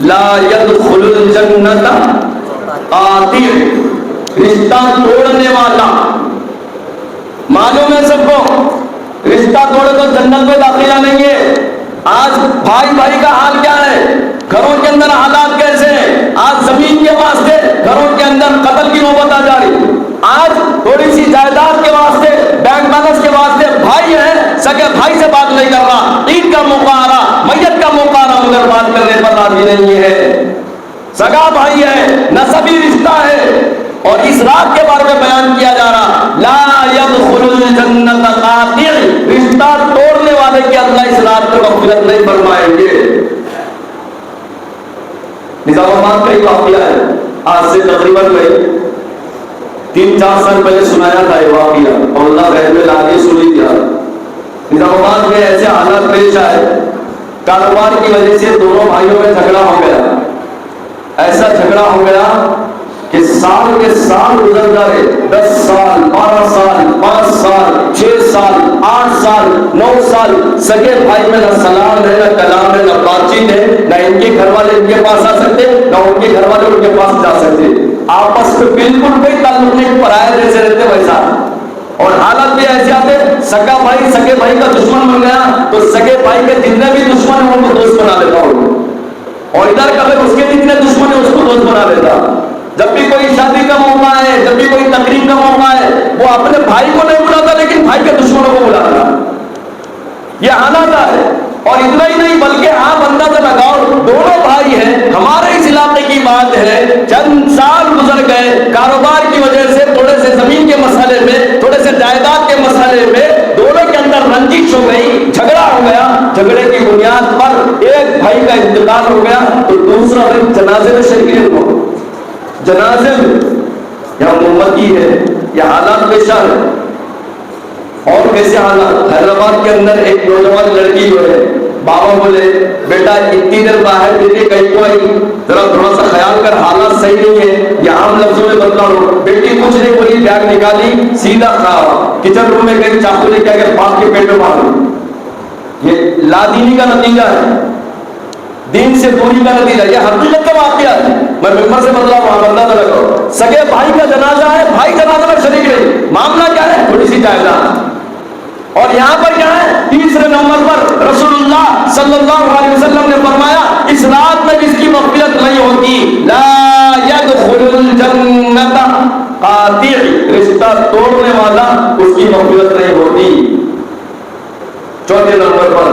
لا يدخل الجنت قاطع، رشتہ توڑنے والا. معلوم ہے سب کو رشتہ توڑے تو جنت میں داخلہ نہیں ہے. آج بھائی بھائی کا حال کیا ہے؟ گھروں کے اندر حالات کیسے ہیں؟ آج زمین کے واسطے گھروں کے اندر قتل کی نوبت آ جا رہی. آج تھوڑی سی جائیداد کے واسطے، بینک بیلنس کے واسطے بھائی ہے سگے بھائی سے بات نہیں کر رہا. عید کا موقع آ رہا، میت کا موقع آ رہا، مگر بات کرنے پر راضی نہیں ہے. سگا بھائی ہے، نسبی رشتہ ہے. اور اس رات کے بارے میں بیان کیا جا رہا، لا يدخل الجنت قاطع، رشتہ توڑنے والے کے اللہ اس رات کو مغفرت نہیں فرمائیں گے. نظام آباد کا ایک واقعہ ہے، آج سے تقریباً 3-4 سال پہلے سنایا تھا یہ واقعہ، اور اللہ غیر میں لاگے سنی دیا. نظام آباد میں ایسے حالات پیش آئے، کاروبار کی وجہ سے دونوں بھائیوں میں جھگڑا ہو گیا. ایسا جھگڑا ہو گیا کہ سال کے سال گزر گئے، 10 سال 12 سال 5 سال 6 سال 8 سال 9 سال. سگے بھائی میں نہ سلام ہے، نہ کلام ہے، نہ بات چیت ہے. نہ ان کے گھر والے ان کے پاس آ سکتے، نہ ان کے گھر والے ان کے پاس جا سکتے. آپس میں بالکل کوئی تعلق نہیں، پرائے جیسے رہتے ویسا. اور حالت بھی ایسے آتے، سگا بھائی سگے بھائی کا دشمن بن گیا تو سگے بھائی کے جتنے بھی دشمن ہیں ان کو دوست بنا لیتا ہوں. اور ادھر کا اس کے جتنے دشمن ہیں اس کو دوست بنا لیتا. جب بھی کوئی شادی کا موقع ہے، جب بھی کوئی تقریب کا موقع ہے، وہ اپنے بھائی کو نہیں بلاتا لیکن بھائی کے دشمنوں کو بلاتا. یہ حالات ہے. اور اتنا ہی نہیں بلکہ آپ اندازہ لگاؤ، دونوں بھائی ہیں، ہمارے اس علاقے کی بات ہے، چند سال گزر گئے، کاروبار کی وجہ سے تھوڑے سے زمین کے مسئلے میں، تھوڑے سے جائیداد کے مسئلے میں دونوں کے اندر رنجش ہو گئی، جھگڑا ہو گیا. جھگڑے کی بنیاد پر ایک بھائی کا انتقال ہو گیا تو دوسرا بھائی جنازے میں شریک ہوا. جنازے میں یا امتی ہے، یہ حالات پیش آ رہے. اور کیسے حالات؟ حیدرآباد کے اندر ایک نوجوان لڑکی جو ہے، بابا بولے بیٹا اتنی دیر باہر دیتے کہیں کو آئی، ذرا تھوڑا سا خیال کر، حالات صحیح نہیں ہے. یہ عام لفظوں میں بتلا رہا. بیٹی کچھ نہیں بولی، بیگ نکالی، سیدھا کچن روم میں گئی، چاقو لے کے آ کے باپ کے پیٹ میں مار دی. یہ لادینی کا نتیجہ ہے، دین سے دوری کا نتیجہ. یہ حقیقت کا واقعہ ہے، میں ممبر سے بدلا وہاں بندہ نہ لگاؤ. سگے بھائی کا جنازہ ہے، بھائی جنازہ میں شریک نہیں. معاملہ کیا ہے؟ تھوڑی سی جائیداد. اور یہاں پر کیا ہے؟ تیسرے نمبر پر رسول اللہ صلی اللہ علیہ وسلم نے فرمایا اس رات میں جس کی مغفرت نہیں ہوتی، لا يدخل الجنت قاطع، رشتہ توڑنے والا اس کی مغفرت نہیں ہوتی. چوتھے نمبر پر